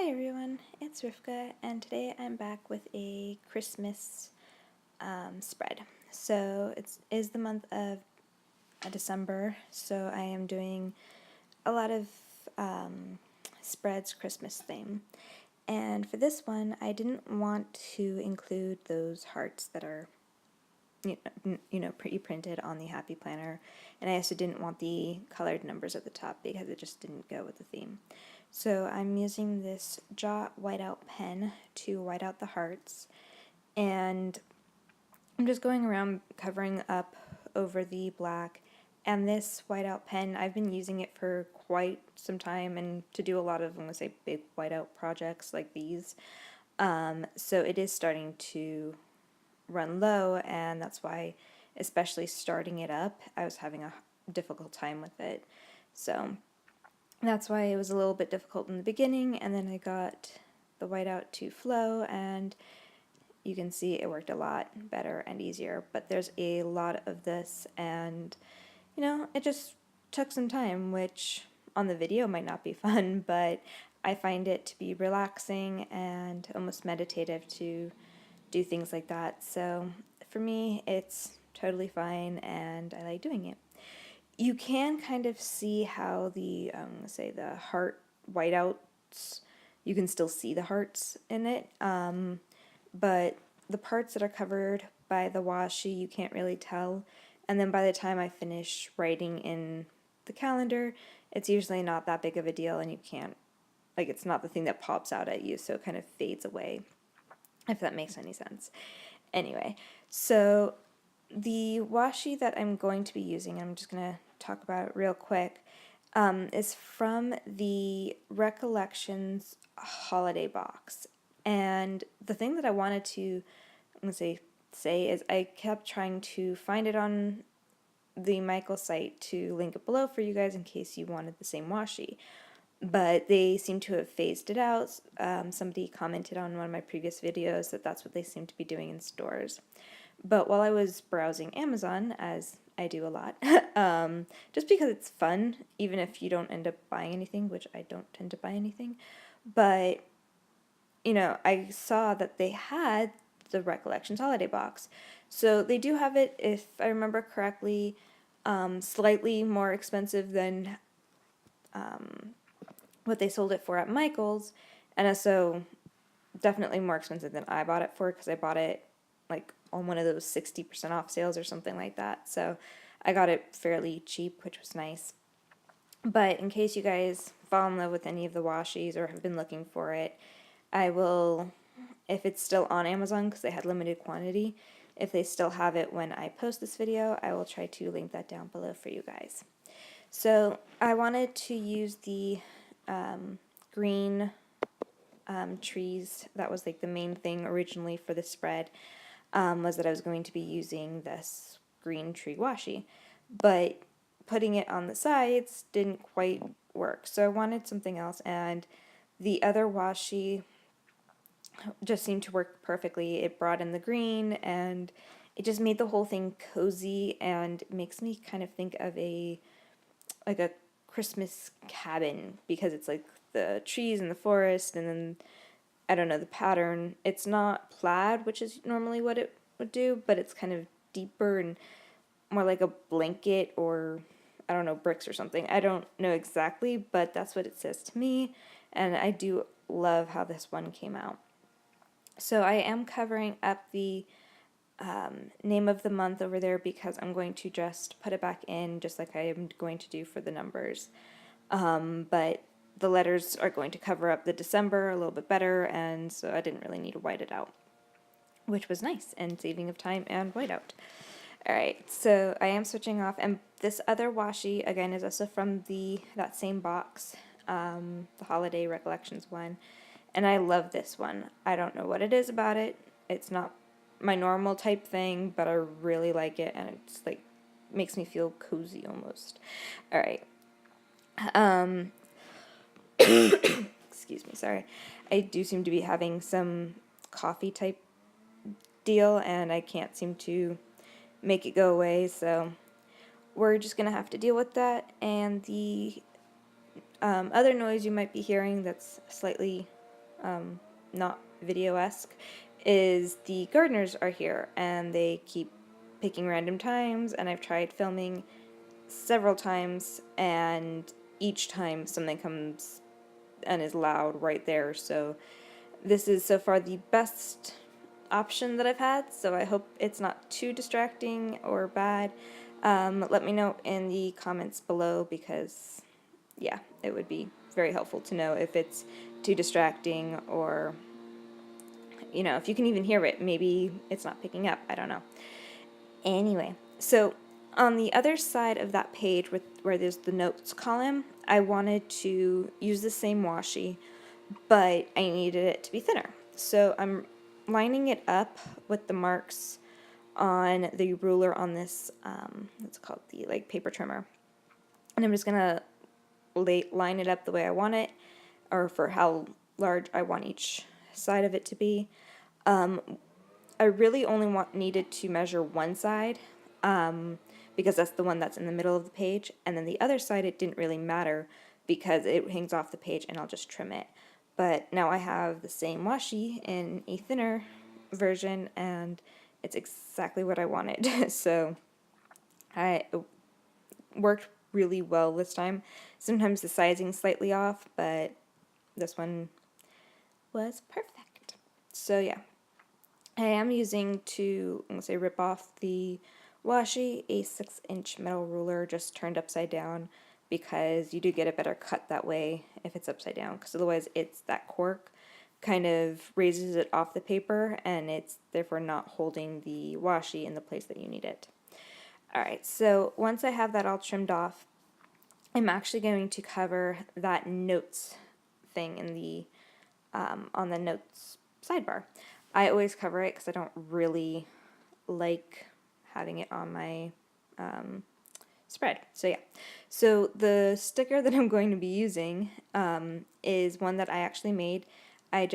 Hi everyone, it's Rivka, and today I'm back with a Christmas spread. So it is the month of December, so I am doing a lot of spreads Christmas theme. And for this one, I didn't want to include those hearts that are pre-printed on the Happy Planner, and I also didn't want the colored numbers at the top because it just didn't go with the theme. So I'm using this Jot whiteout pen to white out the hearts, and I'm just going around covering up over the black. And this whiteout pen, I've been using it for quite some time and to do a lot of, I'm going to say, big whiteout projects like these. So it is starting to run low, and that's why, especially starting it up, I was having a difficult time with it. So that's why it was a little bit difficult in the beginning, and then I got the whiteout to flow, and you can see it worked a lot better and easier. But there's a lot of this, and it just took some time, which on the video might not be fun, but I find it to be relaxing and almost meditative to do things like that. So for me, it's totally fine, and I like doing it. You can kind of see how the, say, the heart whiteouts, you can still see the hearts in it, but the parts that are covered by the washi, you can't really tell. And then by the time I finish writing in the calendar, it's usually not that big of a deal, and you can't, like, it's not the thing that pops out at you, so it kind of fades away, if that makes any sense. Anyway, so the washi that I'm going to be using, I'm just going to talk about it real quick, is from the Recollections holiday box. And the thing that I wanted to, I'm going to say is I kept trying to find it on the Michael site to link it below for you guys in case you wanted the same washi. But they seem to have phased it out. Somebody commented on one of my previous videos that that's what they seem to be doing in stores. But while I was browsing Amazon, as I do a lot, just because it's fun, even if you don't end up buying anything, which I don't tend to buy anything, but, I saw that they had the Recollections holiday box. So they do have it, if I remember correctly, slightly more expensive than what they sold it for at Michael's, and also definitely more expensive than I bought it for, because I bought it like on one of those 60% off sales or something like that. So I got it fairly cheap, which was nice. But in case you guys fall in love with any of the washis or have been looking for it, I will, if it's still on Amazon, because they had limited quantity, if they still have it when I post this video, I will try to link that down below for you guys. So I wanted to use the green trees. That was like the main thing originally for the spread, was that I was going to be using this green tree washi, but putting it on the sides didn't quite work, so I wanted something else, and the other washi just seemed to work perfectly. It brought in the green, and it just made the whole thing cozy, and makes me kind of think of a Christmas cabin, because it's like the trees and the forest, and then I don't know, the pattern. It's not plaid, which is normally what it would do, but it's kind of deeper and more like a blanket, or I don't know, bricks or something. I don't know exactly, but that's what it says to me, and I do love how this one came out. So I am covering up the name of the month over there, because I'm going to just put it back in just like I am going to do for the numbers. But the letters are going to cover up the December a little bit better, and so I didn't really need to white it out, which was nice and saving of time and whiteout. Alright, so I am switching off, and this other washi, again, is also from that same box, the Holiday Recollections one, and I love this one. I don't know what it is about it. It's not my normal type thing, but I really like it, and it's like makes me feel cozy almost. Alright. Excuse me, sorry. I do seem to be having some coffee type deal, and I can't seem to make it go away, so we're just gonna have to deal with that. And the other noise you might be hearing that's slightly not video-esque, is the gardeners are here and they keep picking random times, and I've tried filming several times, and each time something comes and is loud right there. So this is so far the best option that I've had, so I hope it's not too distracting or bad. Let me know in the comments below, because yeah, it would be very helpful to know if it's too distracting, or if you can even hear it. Maybe it's not picking up, I don't know. Anyway, so on the other side of that page where there's the notes column, I wanted to use the same washi, but I needed it to be thinner. So I'm lining it up with the marks on the ruler on this, what's called, the paper trimmer. And I'm just gonna line it up the way I want it, or for how large I want each side of it to be. I really only needed to measure one side, because that's the one that's in the middle of the page, and then the other side it didn't really matter because it hangs off the page and I'll just trim it. But now I have the same washi in a thinner version, and it's exactly what I wanted. So it worked really well this time. Sometimes the sizing's slightly off, but this one was perfect. So yeah, I am using to, I'm going to say, rip off the washi, a 6-inch metal ruler just turned upside down, because you do get a better cut that way if it's upside down, because otherwise it's that cork kind of raises it off the paper, and it's therefore not holding the washi in the place that you need it. Alright, so once I have that all trimmed off, I'm actually going to cover that notes thing in the on the notes sidebar. I always cover it because I don't really like having it on my spread. So yeah, so the sticker that I'm going to be using is one that I actually made. I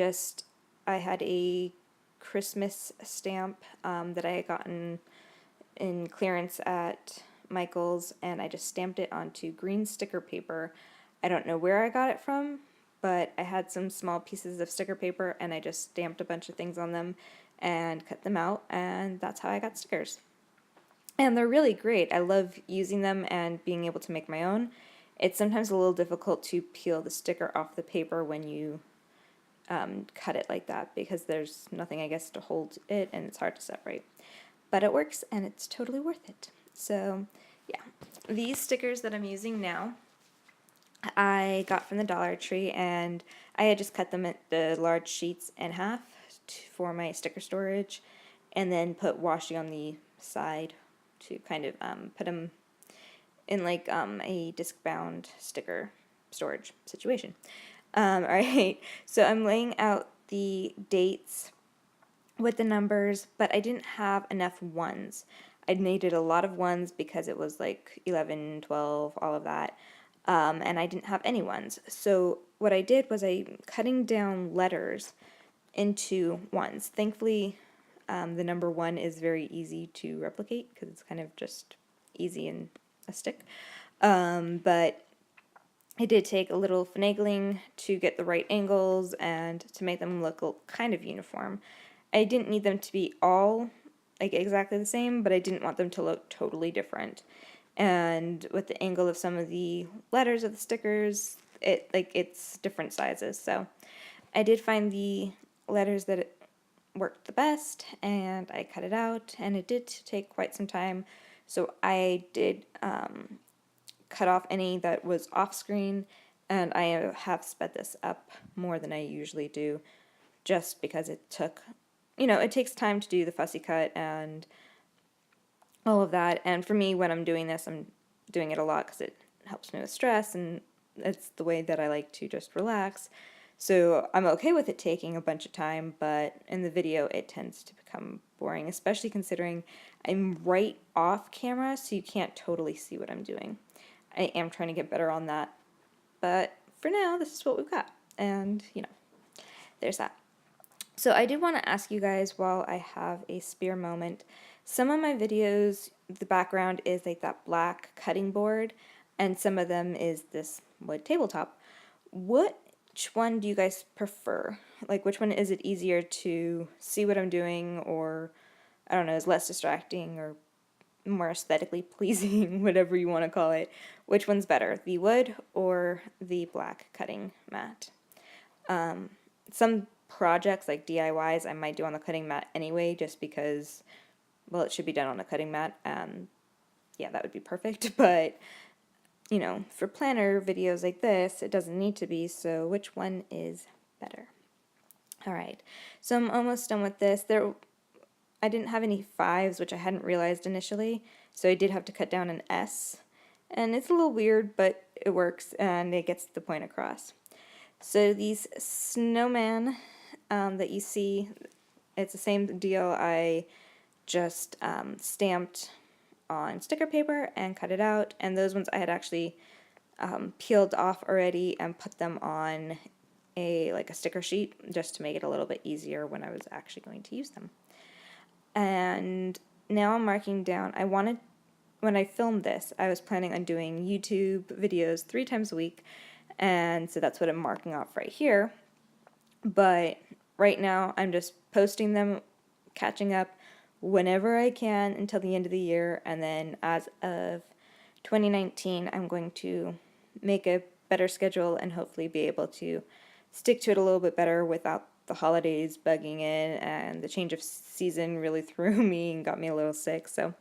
had a Christmas stamp that I had gotten in clearance at Michael's, and I just stamped it onto green sticker paper. I don't know where I got it from, but I had some small pieces of sticker paper and I just stamped a bunch of things on them and cut them out, and that's how I got stickers. And they're really great. I love using them and being able to make my own. It's sometimes a little difficult to peel the sticker off the paper when you cut it like that, because there's nothing, I guess, to hold it, and it's hard to separate. But it works, and it's totally worth it. So yeah, these stickers that I'm using now, I got from the Dollar Tree, and I had just cut them at the large sheets in half for my sticker storage, and then put washi on the side to kind of put them in a disc-bound sticker storage situation. Alright, so I'm laying out the dates with the numbers, but I didn't have enough ones. I needed a lot of ones because it was like 11, 12, all of that. And I didn't have any ones. So what I did was I cutting down letters into ones. Thankfully, the number 1 is very easy to replicate because it's kind of just easy in a stick. But it did take a little finagling to get the right angles and to make them look kind of uniform. I didn't need them to be all exactly the same, but I didn't want them to look totally different. And with the angle of some of the letters of the stickers, it's different sizes. So I did find the letters that it worked the best, and I cut it out, and it did take quite some time. So I did cut off any that was off screen, and I have sped this up more than I usually do, just because it took, it takes time to do the fussy cut and all of that. And for me, when I'm doing this, I'm doing it a lot because it helps me with stress, and it's the way that I like to just relax. So I'm okay with it taking a bunch of time, but in the video it tends to become boring, especially considering I'm right off camera, so you can't totally see what I'm doing. I am trying to get better on that, but for now, this is what we've got, and there's that. So I did want to ask you guys, while I have a spare moment, some of my videos, the background is like that black cutting board, and some of them is this wood tabletop. What which one do you guys prefer? Like, which one is it easier to see what I'm doing, or I don't know, is less distracting or more aesthetically pleasing, whatever you want to call it? Which one's better, the wood or the black cutting mat? Some projects like DIYs I might do on the cutting mat anyway, just because, well, it should be done on a cutting mat, and yeah, that would be perfect. But you know, for planner videos like this, it doesn't need to be. So which one is better? All right, so I'm almost done with this. I didn't have any 5s, which I hadn't realized initially, so I did have to cut down an S, and it's a little weird, but it works and it gets the point across. So these snowman that you see, it's the same deal. I just stamped on sticker paper and cut it out, and those ones I had actually peeled off already and put them on a sticker sheet just to make it a little bit easier when I was actually going to use them. And now I'm marking down. When I filmed this, I was planning on doing YouTube videos 3 times a week, and so that's what I'm marking off right here. But right now I'm just posting them, catching up whenever I can until the end of the year, and then as of 2019 I'm going to make a better schedule and hopefully be able to stick to it a little bit better without the holidays bugging in, and the change of season really threw me and got me a little sick, so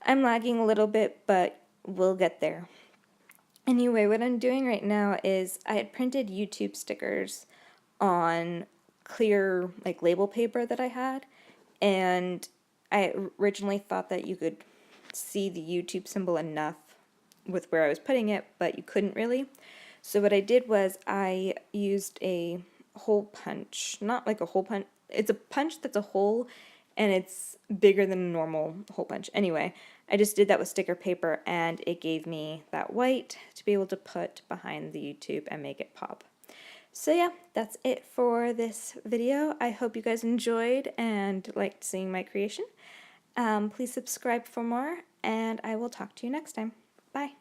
I'm lagging a little bit, but we'll get there. Anyway, what I'm doing right now is I had printed YouTube stickers on clear label paper that I had, and I originally thought that you could see the YouTube symbol enough with where I was putting it, but you couldn't really. So what I did was I used a hole punch, not like a hole punch, it's a punch that's a hole and it's bigger than a normal hole punch. Anyway, I just did that with sticker paper and it gave me that white to be able to put behind the YouTube and make it pop. So yeah, that's it for this video. I hope you guys enjoyed and liked seeing my creation. Please subscribe for more, and I will talk to you next time. Bye.